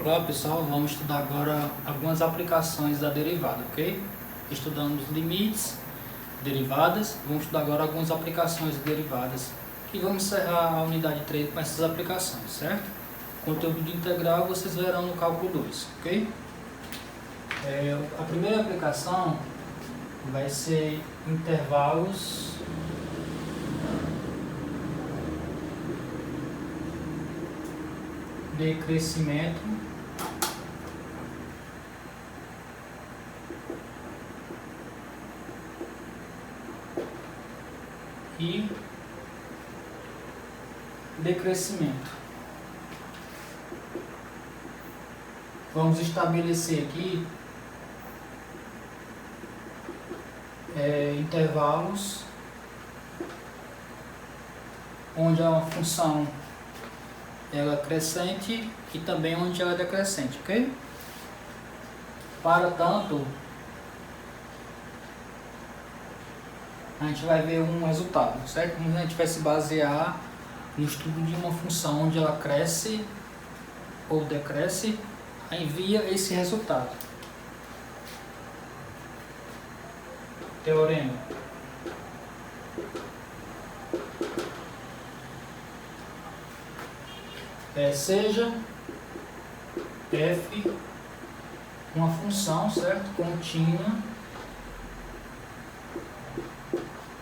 Olá pessoal, vamos estudar agora algumas aplicações da derivada, ok? Estudamos limites, derivadas, vamos estudar agora algumas aplicações de derivadas e vamos encerrar a unidade 3 com essas aplicações, certo? Conteúdo de integral vocês verão no cálculo 2, ok? A primeira aplicação vai ser intervalos de crescimento e decrescimento. Vamos estabelecer aqui intervalos onde a função ela é crescente e também onde ela é decrescente, ok? Para tanto, a gente vai ver um resultado, certo? A gente vai se basear no estudo de uma função onde ela cresce ou decresce, envia esse resultado. Teorema. Seja f uma função, certo? Contínua.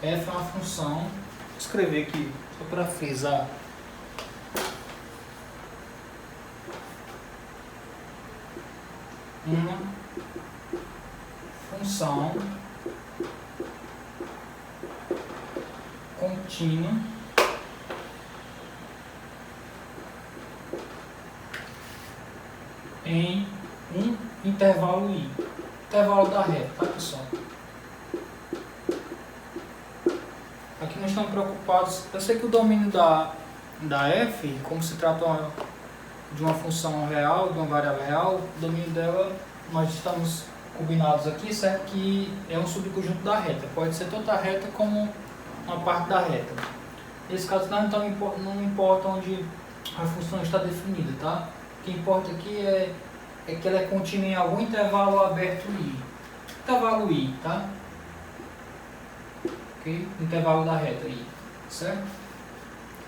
F é uma função, vou escrever aqui só para frisar. Uma função contínua em um intervalo I. Intervalo da reta, tá pessoal? Aqui nós estamos preocupados. Eu sei que o domínio da f, como se trata de uma função real, de uma variável real, o domínio dela, nós estamos combinados aqui, certo? Que é um subconjunto da reta. Pode ser toda a reta como uma parte da reta. Nesse caso, não importa onde a função está definida, tá? O que importa aqui é que ela é contínua em algum intervalo aberto I. Intervalo I, tá? Ok? Intervalo da reta I, certo?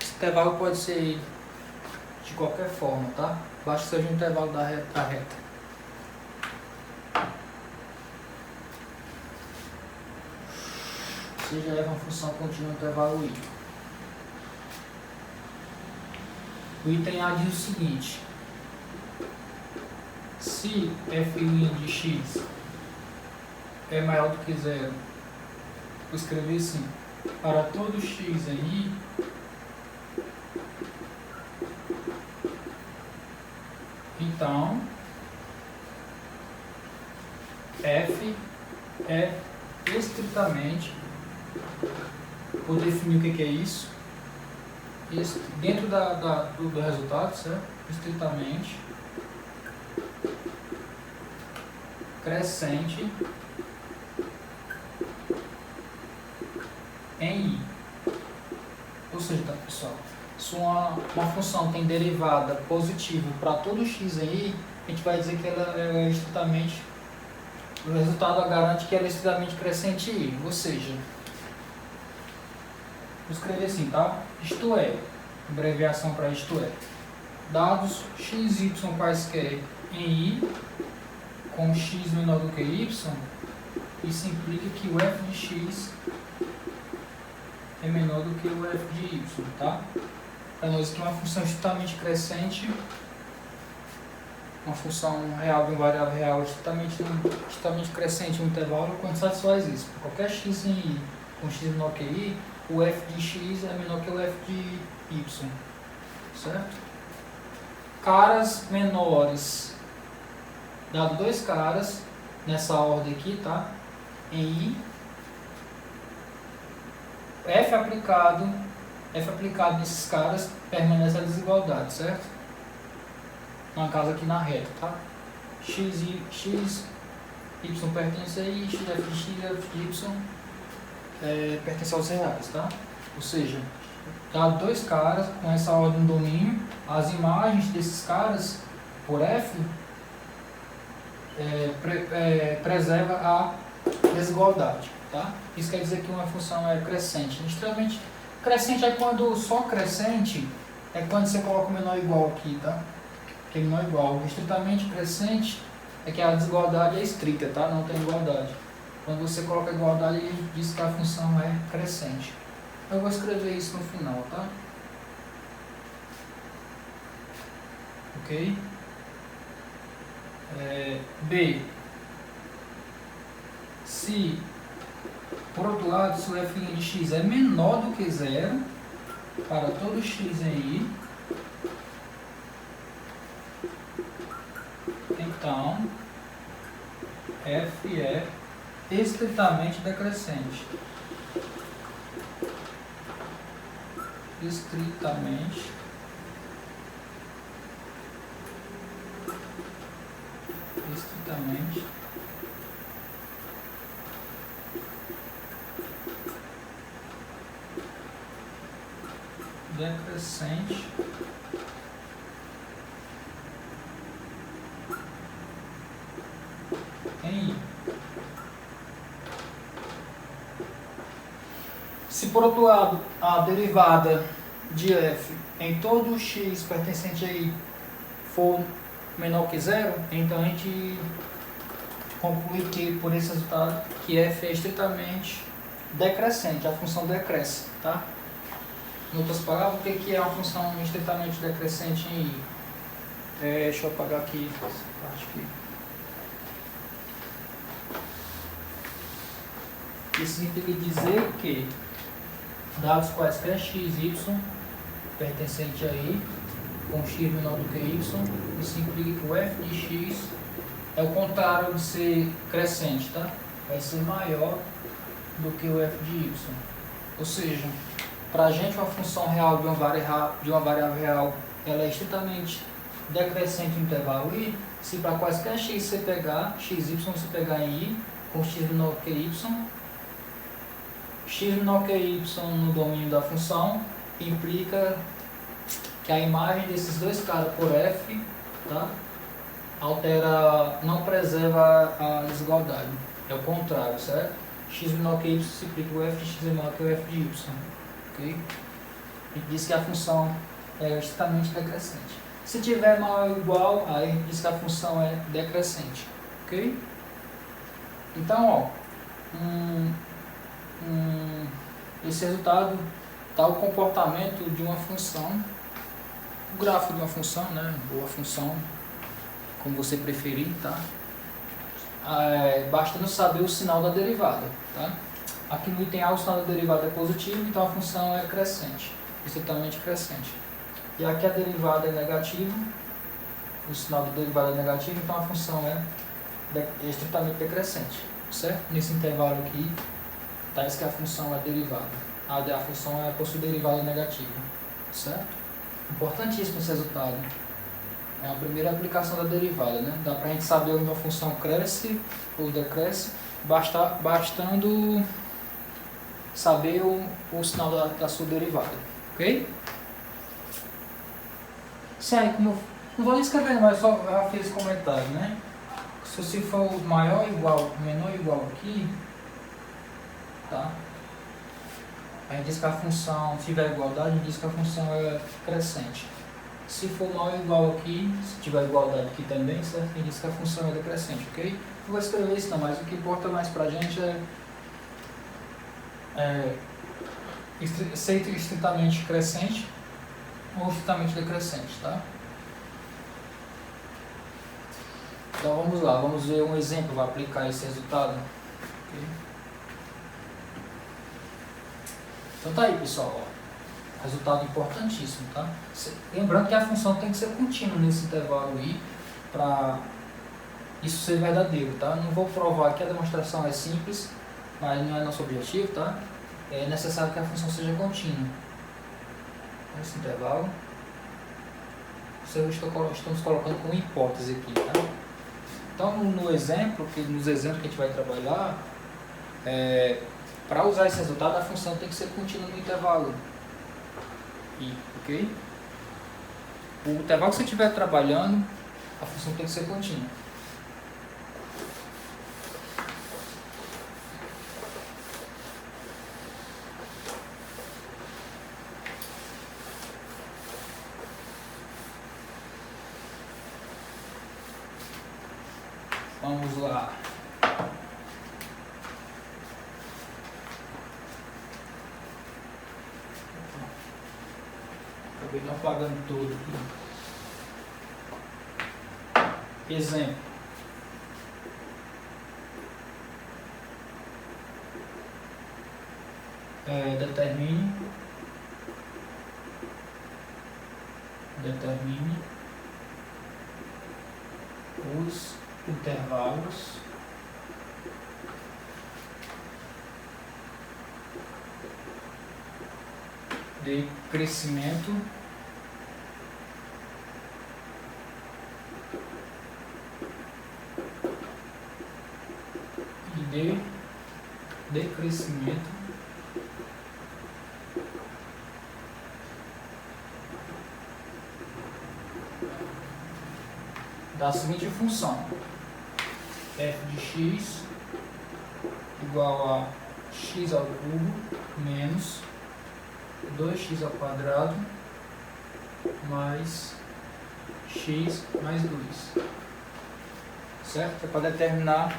Esse intervalo pode ser de qualquer forma, tá? Basta que seja um intervalo da reta. Ou seja, é uma função contínua no intervalo I. O item A diz o seguinte: se f' de x é maior do que zero, vou escrever assim: para todo x em I, então f é estritamente, vou definir o que é isso, dentro do resultado, certo? Estritamente crescente em I. Ou seja, tá, pessoal, se uma função tem derivada positiva para todo x em I, a gente vai dizer que ela é estritamente, o resultado garante que ela é estritamente crescente em I. Ou seja, vou escrever assim, tá? Isto é, abreviação para isto é, dados x, y quaisquer em I, com x menor do que y, isso implica que o f de x é menor do que o f de y, tá? Para nós aqui uma função estritamente crescente, uma função real de uma variável real estritamente crescente em um intervalo, quando satisfaz isso. Para qualquer x em I com x menor que I, o f de x é menor que o f de y, certo? Caras menores, dado dois caras, nessa ordem aqui, tá? Em I, f aplicado nesses caras, permanece a desigualdade, certo? No caso aqui na reta, tá? X, y pertence a I, x, f de x, f de y pertence aos reais, tá? Ou seja, dado dois caras com essa ordem do domínio, as imagens desses caras por f preserva a desigualdade, tá? Isso quer dizer que uma função é crescente. Extremamente crescente é quando só crescente é quando você coloca o menor igual aqui, tá? Que é menor igual. Estritamente crescente é que a desigualdade é estrita, tá? Não tem igualdade. Quando você coloca igualdade, ele diz que a função é crescente. Eu vou escrever isso no final, tá? Ok? B. Se, por outro lado, se o f' de x é menor do que zero, para todo x em i, então f é estritamente decrescente. Estritamente decrescente em I. Se por outro lado a derivada de f em todo x pertencente a I for menor que zero, então a gente conclui que por esse resultado que f é estritamente decrescente, a função decresce, tá? Em outras palavras, o que é uma função estritamente decrescente em I? Deixa eu apagar aqui essa parte aqui. Isso significa dizer que dados quaisquer x, y pertencente a I, com x menor do que y, isso implica que o f de x é o contrário de ser crescente, tá? Vai ser maior do que o f de y. Ou seja, para a gente uma função real de uma variável real, ela é estritamente decrescente no intervalo I, se para quaisquer x você pegar, x, y você pegar em I, com x menor que y, x menor que y no domínio da função implica que a imagem desses dois caras por f, tá, não preserva a desigualdade. É o contrário, certo? X menor que y se implica o f de x é menor que o f de y. Okay? A gente diz que a função é estritamente decrescente. Se tiver maior ou igual, aí a gente diz que a função é decrescente. Ok? Então, ó, esse resultado está o comportamento de uma função, o gráfico de uma função, né? Ou a função, como você preferir, tá? Bastando saber o sinal da derivada, tá? Aqui no item A o sinal da derivada é positivo, então a função é crescente, estritamente crescente. E aqui a derivada é negativa, o sinal da derivada é negativo, então a função é estritamente decrescente, certo? Nesse intervalo aqui, tá, isso que a função é derivada. A função possui derivada negativa, certo? Importantíssimo esse resultado. É a primeira aplicação da derivada, né? Dá pra gente saber onde uma função cresce ou decresce, bastando saber o sinal da sua derivada, ok? Sim, como não vou nem escrever, mas só já fiz esse comentário, né? Se for maior ou igual, menor ou igual aqui, tá? A gente diz que a função, se tiver igualdade, a gente diz que a função é crescente. Se for maior ou igual aqui, se tiver igualdade aqui também, certo? A gente diz que a função é decrescente, ok? Não vou escrever isso não, mas o que importa mais pra gente ser estritamente crescente ou estritamente decrescente, tá? Então vamos lá, vamos ver um exemplo para aplicar esse resultado. Okay. Então tá aí, pessoal, ó. Resultado importantíssimo, tá? Lembrando que a função tem que ser contínua nesse intervalo I para isso ser verdadeiro, tá? Não vou provar que a demonstração é simples, mas não é nosso objetivo, tá? É necessário que a função seja contínua. Nesse intervalo, estamos colocando como hipótese aqui, tá? Então, nos exemplos que a gente vai trabalhar, para usar esse resultado, a função tem que ser contínua no intervalo I, ok? O intervalo que você estiver trabalhando, a função tem que ser contínua. Vamos lá. Acabei não apagando tudo aqui. Exemplo. Determine os intervalos de crescimento e de decrescimento da seguinte função: f de x igual a x ao cubo menos 2x ao quadrado mais x mais 2. Certo? É para determinar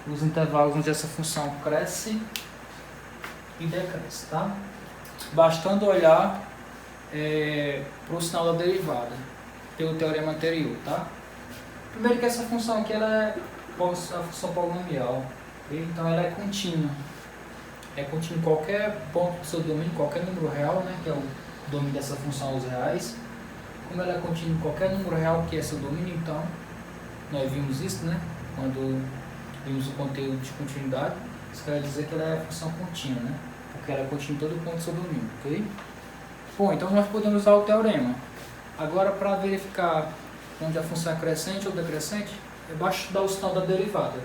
os intervalos onde essa função cresce e decresce, tá? Bastando olhar para o sinal da derivada pelo teorema anterior, tá? Primeiro que essa função aqui ela é a função polinomial, okay? Então ela é contínua. É contínua em qualquer ponto do seu domínio, qualquer número real, né, que é o domínio dessa função, os reais. Como ela é contínua em qualquer número real que é seu domínio, então nós vimos isso, né, quando vimos o conteúdo de continuidade. Isso quer dizer que ela é a função contínua, né, porque ela é contínua em todo ponto do seu domínio, ok? Bom, então nós podemos usar o teorema. Agora, para verificar onde a função é crescente ou decrescente, basta estudar o sinal da derivada.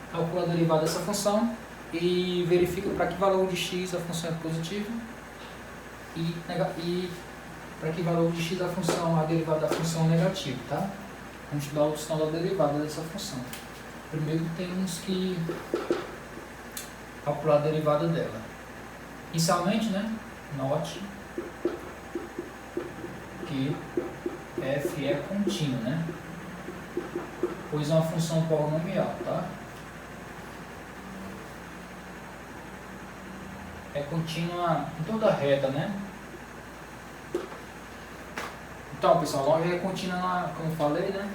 Calcula a derivada dessa função e verifica para que valor de x a função é positiva e para que valor de x a derivada da função é negativa, tá? Vamos estudar o sinal da derivada dessa função. Primeiro temos que calcular a derivada dela. Inicialmente, né, note que f é contínuo, né? Pois é uma função polinomial, tá? É contínua em toda a reta, né? Então, pessoal, logo é contínua, como eu falei, né?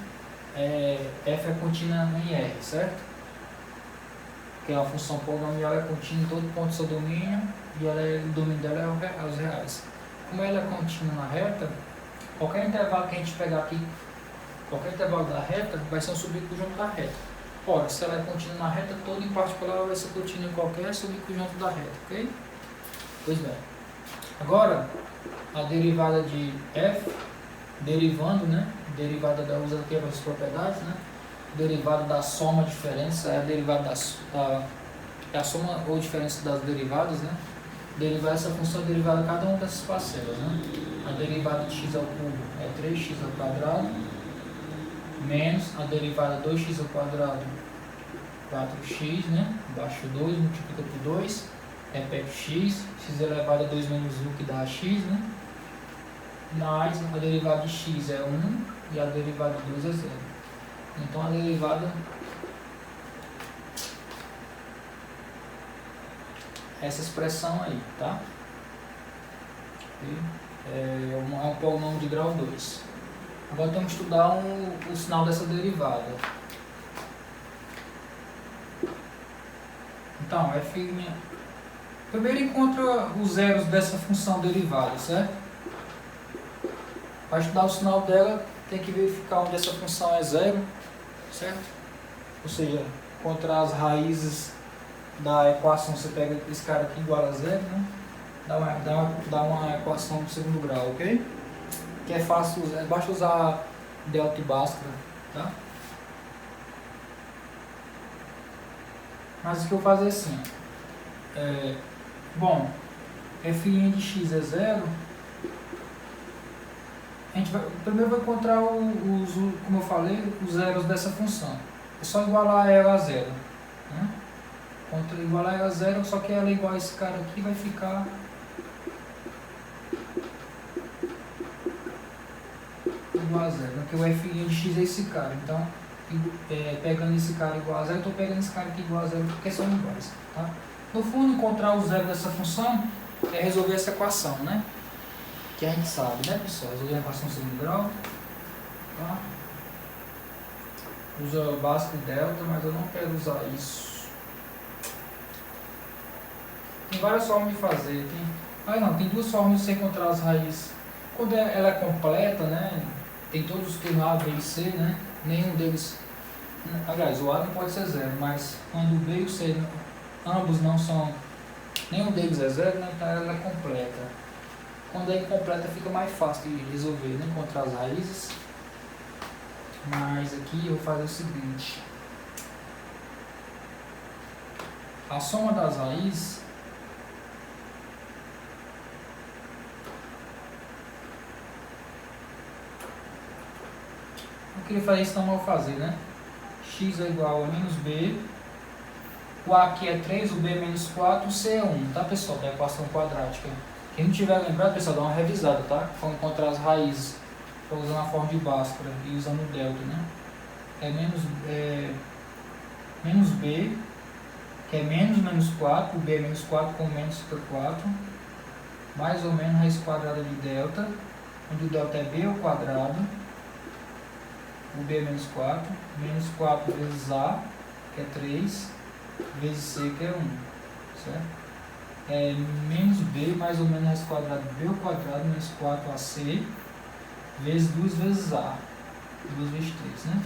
F é contínua em R, certo? Porque a função polinomial é contínua em todo ponto do seu domínio e o domínio dela é os reais. Como ela é contínua na reta, qualquer intervalo que a gente pegar aqui, qualquer intervalo da reta, vai ser um subconjunto da reta. Ora, se ela é contínua na reta toda, em particular ela vai ser contínua em qualquer subconjunto da reta, ok? Pois bem. Agora, a derivada de f, derivando, né? Derivada da usa aqui as propriedades, né? Derivada da soma diferença é a derivada a soma ou diferença das derivadas, né? Derivar essa função é derivada de cada uma dessas parcelas, né? A derivada de x ao cubo é 3x ao quadrado menos a derivada de 2x ao quadrado 4x, né? Abaixo 2, multiplica por 2, repete x elevado a 2 menos 1 que dá x, né? Mais a derivada de x é 1 e a derivada de 2 é 0. Então a derivada é essa expressão aí, tá? É um polinômio de grau 2. Agora temos que estudar o sinal dessa derivada. Então, f'. Primeiro encontra os zeros dessa função derivada, certo? Para estudar o sinal dela, tem que verificar onde essa função é zero, certo? Ou seja, encontrar as raízes da equação, você pega esse cara aqui igual a zero, né? Dá uma equação de segundo grau, ok? Que é fácil, basta usar delta e bhaskara, tá? Mas o que eu vou fazer assim, bom, f' de x é zero, a gente primeiro vai encontrar como eu falei, os zeros dessa função. É só igualar ela a zero. Né? Igualar ela a zero, só que ela é igual a esse cara aqui, vai ficar igual a zero. Porque o f de x é esse cara. Então, pegando esse cara igual a zero, eu estou pegando esse cara aqui igual a zero porque são iguais. Tá? No fundo, encontrar o zero dessa função é resolver essa equação, né? Que a gente sabe, né, pessoal? Resolver a equação de segundo grau. Tá? Usa básico e delta, mas eu não quero usar isso. Tem várias formas de fazer. Tem duas formas de você encontrar as raízes. Quando ela é completa, né? Tem todos os termos A, B e C, né? Nenhum deles. Aliás, o A não pode ser zero, mas quando o B e o C ambos não são. Nenhum deles é zero, né? Então ela é completa. Quando é incompleta fica mais fácil de resolver, né? Encontrar as raízes. Mas aqui eu vou fazer o seguinte. A soma das raízes eu queria fazer isso, não vou fazer, né? X é igual a menos B. O A aqui é 3, o B é menos 4, o C é 1, tá, pessoal? Da equação quadrática. Quem não tiver lembrado, pessoal, dá uma revisada, tá? Vamos encontrar as raízes. Estou usando a forma de Bhaskara e usando o delta, né? Menos B, que é menos 4, o B é menos 4 com menos fica 4, mais ou menos raiz quadrada de delta, onde o delta é B ao quadrado, o B é menos 4 vezes A, que é 3, vezes C, que é 1, certo? É menos B, mais ou menos raiz quadrada de B ao quadrado, menos 4AC, vezes 2 vezes A, 2 vezes 3, né?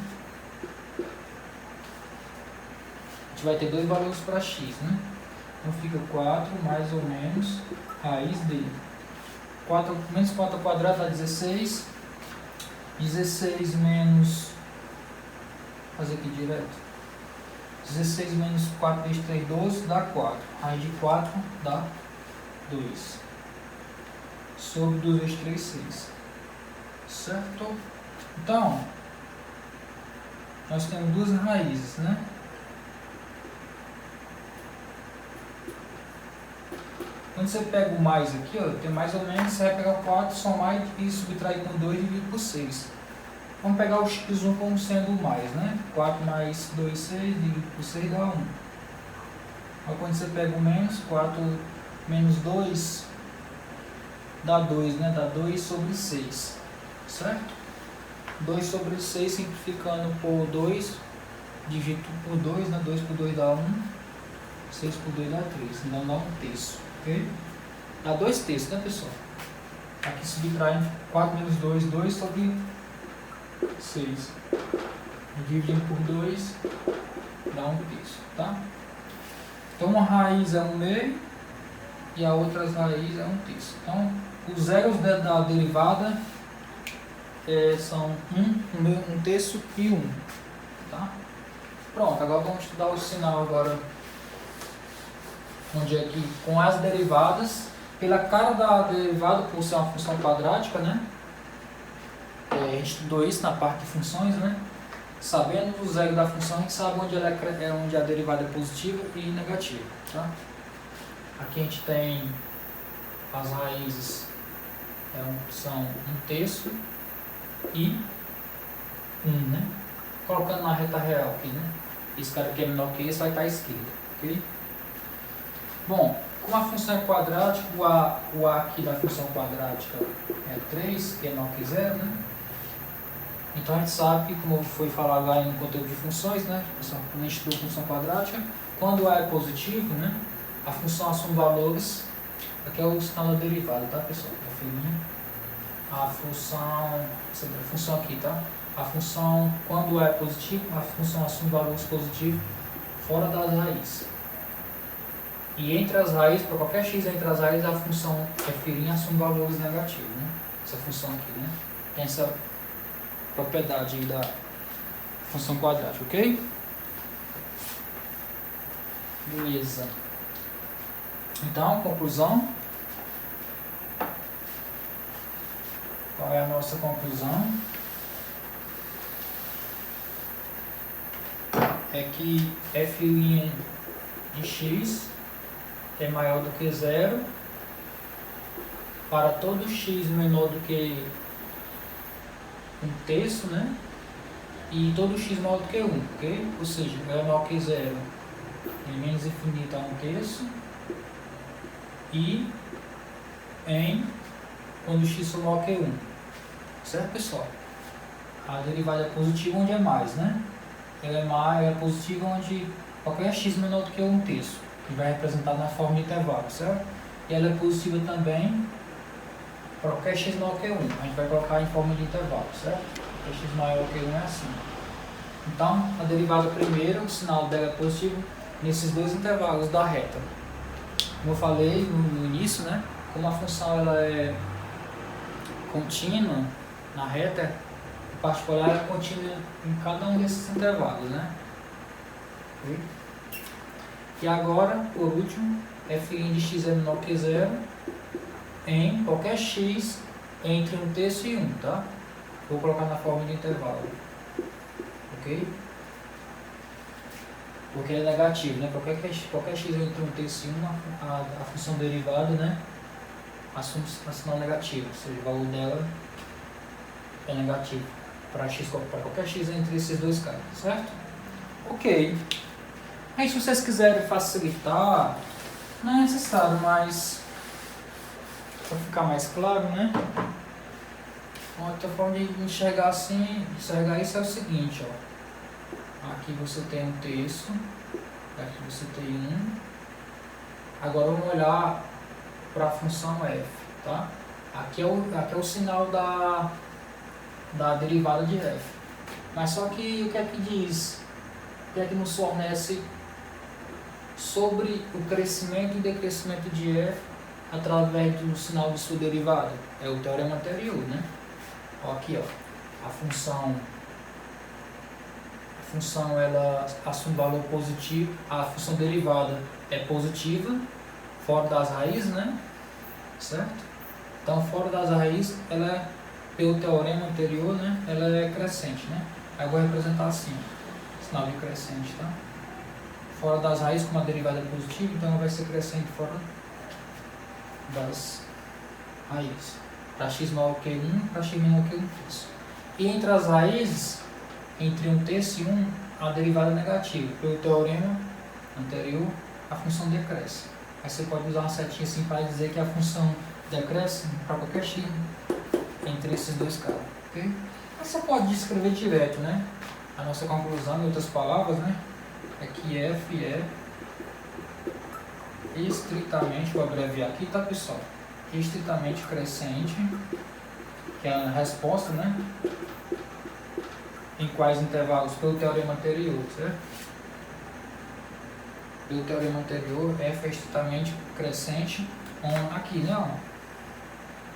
A gente vai ter dois valores para x, né? Então fica 4 mais ou menos raiz de menos 4 ao quadrado dá 16. 16 menos, fazer aqui direto, 16 menos 4 vezes 3, 12, dá 4. Raiz de 4 dá 2. Sobre 2 vezes 3, 6. Certo? Então, nós temos duas raízes, né? Quando você pega o mais aqui, ó, tem mais ou menos, você vai pegar o 4, somar e subtrair com 2 dividido por 6. Vamos pegar o x1 como sendo o mais, né? 4 mais 2, 6, dividido por 6 dá 1. Aí quando você pega o menos, 4 menos 2 dá 2, né? Dá 2 sobre 6, certo? 2 sobre 6 simplificando por 2, digito por 2, né? 2 por 2 dá 1, 6 por 2 dá 3, então dá 1 terço. Okay? Dá 2 terços, né, pessoal? Aqui subtraindo 4 menos 2, 2 sobre 6. Dividindo por 2, dá 1 terço, tá? Então uma raiz é 1/2 e a outra raiz é 1 terço. Então, os zeros da derivada são 1 terço e 1. Tá? Pronto, agora vamos estudar o sinal agora. Onde é que com as derivadas, pela cara da derivada, por ser uma função quadrática, né? A gente estudou isso na parte de funções, né? Sabendo o zero da função, a gente sabe onde onde a derivada é positiva e negativa, tá? Aqui a gente tem as raízes, são 1 terço e 1, né? Colocando na reta real aqui, né? Esse cara aqui é menor que esse, vai estar à esquerda, ok? Bom, como a função é quadrática, o A aqui da função quadrática é 3, que é menor que 0, né? Então a gente sabe que, como foi falado lá no conteúdo de funções, né? Quando a gente estudou função quadrática, quando o A é positivo, né? A função assume valores, aqui é o sinal da derivada, tá, pessoal? Referindo a função aqui, tá? A função, quando o A é positivo, a função assume valores positivos fora das raízes. E entre as raízes, para qualquer x entre as raízes, a função referir assume valores negativos, né? Essa função aqui, né? Tem essa propriedade aí da função quadrática, ok? Beleza. Então, conclusão. é a nossa conclusão? É que f' de x é maior do que zero para todo x menor do que 1/3, né? E todo x maior do que 1, ok? Ou seja, menor que zero é menos infinito a 1/3 e em quando x for maior que 1. Certo, pessoal? A derivada é positiva onde é mais, né? Ela é positiva onde qualquer x menor do que 1/3, que vai representar na forma de intervalo, certo? E ela é positiva também para qualquer x maior que 1. A gente vai colocar em forma de intervalo, certo? Qualquer x maior que 1 é assim. Então, a derivada primeiro, o sinal dela é positivo nesses dois intervalos da reta. Como eu falei no início, né? Como a função ela é contínua na reta, em particular ela é contínua em cada um desses intervalos, né? Okay? E agora, por último, f' de x é menor que zero em qualquer x entre 1/3 e 1, tá? Vou colocar na forma de intervalo. Ok? Porque é negativo, né? Qualquer x entre 1/3 e 1, a função derivada, né? Assume sinal negativo, ou seja, o valor dela é negativo para qualquer x entre esses dois caras, certo? Ok. Aí se vocês quiserem facilitar, não é necessário, mas para ficar mais claro, né? Outra forma de enxergar assim, enxergar isso é o seguinte, ó. Aqui você tem 1/3, aqui você tem 1. Agora vamos olhar para a função f, tá? Aqui é o sinal da derivada de f. Mas só que o que é que diz? O que é que nos fornece sobre o crescimento e decrescimento de f através do sinal de sua derivada? É o teorema anterior, né? Ó, aqui, ó, a função ela assume valor positivo, a função derivada é positiva, fora das raízes, né? Certo? Então, fora das raízes, ela é, pelo teorema anterior, né? Ela é crescente, né? Aí eu vou representar assim, sinal de crescente, tá? Fora das raízes, como a derivada é positiva, então ela vai ser crescente fora das raízes. Para x maior que 1, para x menor que 1/3. E entre as raízes, entre 1/3 e 1, a derivada é negativa. Pelo teorema anterior, a função decresce. Aí você pode usar uma setinha assim para dizer que a função decresce para qualquer x entre esses dois caras. Okay? Mas você pode descrever direto, né? A nossa conclusão, em outras palavras, né? É que f é estritamente, vou abreviar aqui, tá, pessoal? Estritamente crescente, que é a resposta, né? Em quais intervalos? Pelo teorema anterior, certo? Pelo teorema anterior, f é estritamente crescente, aqui, né? Ó.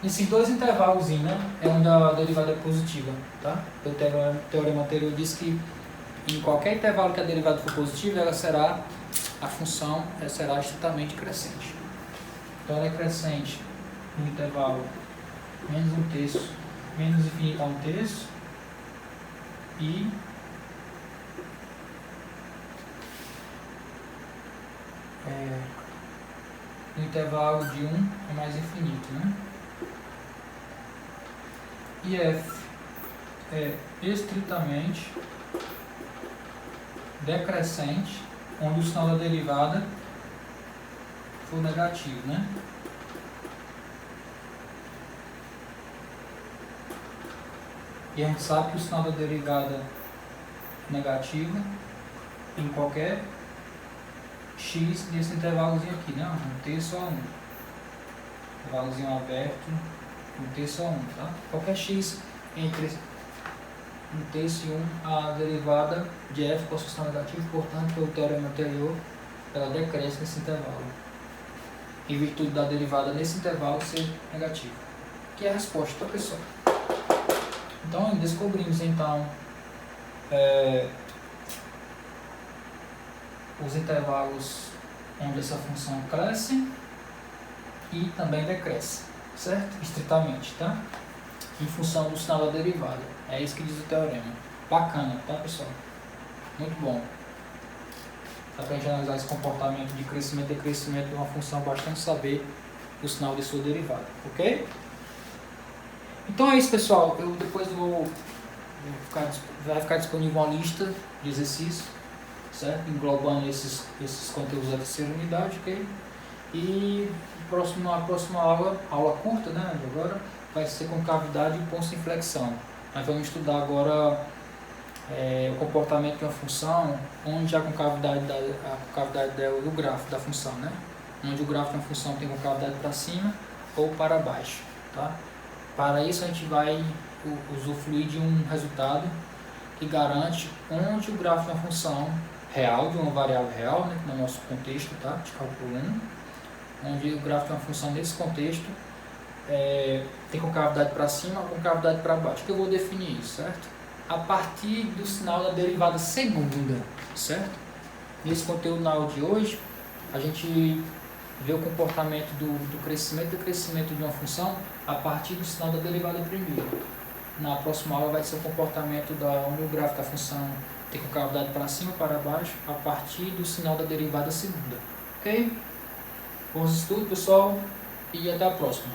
Nesses dois intervalos, né? É onde a derivada é positiva, tá? Pelo teorema anterior diz que em qualquer intervalo que a derivada for positiva, a função será estritamente crescente. Então ela é crescente no intervalo menos 1/3, menos infinito a 1/3 e no intervalo de 1 é mais infinito, né? E f é estritamente decrescente, onde o sinal da derivada for negativo, né? E a gente sabe que o sinal da derivada negativa em qualquer x nesse intervalozinho aqui, né? 1/3 a 1. Intervalozinho aberto, 1/3 a 1, tá? Qualquer x entre 1/3 e 1, a derivada de f possui sinal negativo, portanto, pelo teorema anterior, ela decresce nesse intervalo, em virtude da derivada nesse intervalo ser negativa. Que é a resposta, tá, pessoal? Então, descobrimos então os intervalos onde essa função cresce e também decresce, certo? Estritamente, tá? em função do sinal da derivada. É isso que diz o teorema. Bacana, tá, pessoal? Muito bom. Dá para a gente analisar esse comportamento de crescimento e decrescimento de uma função, bastante saber o sinal de sua derivada, ok? Então é isso, pessoal. Eu depois vai ficar disponível uma lista de exercícios, certo? Englobando esses conteúdos da terceira unidade, ok? E a próxima aula curta, né, agora, vai ser com cavidade e pontos de inflexão. Nós vamos estudar agora o comportamento de uma função, onde a concavidade dela do grafo da função, né? Onde o grafo de uma função tem concavidade para cima ou para baixo, tá? Para isso a gente vai usufruir de um resultado que garante onde o grafo de uma função real, de uma variável real, né, no nosso contexto, tá, de cálculo 1, onde o grafo de uma função nesse contexto tem concavidade para cima ou concavidade para baixo, que eu vou definir isso, certo? A partir do sinal da derivada segunda, certo? Nesse conteúdo na aula de hoje, a gente vê o comportamento do crescimento e decrescimento de uma função a partir do sinal da derivada primeira. Na próxima aula vai ser o comportamento onde o gráfico da função tem concavidade para cima ou para baixo a partir do sinal da derivada segunda. Ok? Bons estudos, pessoal, e até a próxima.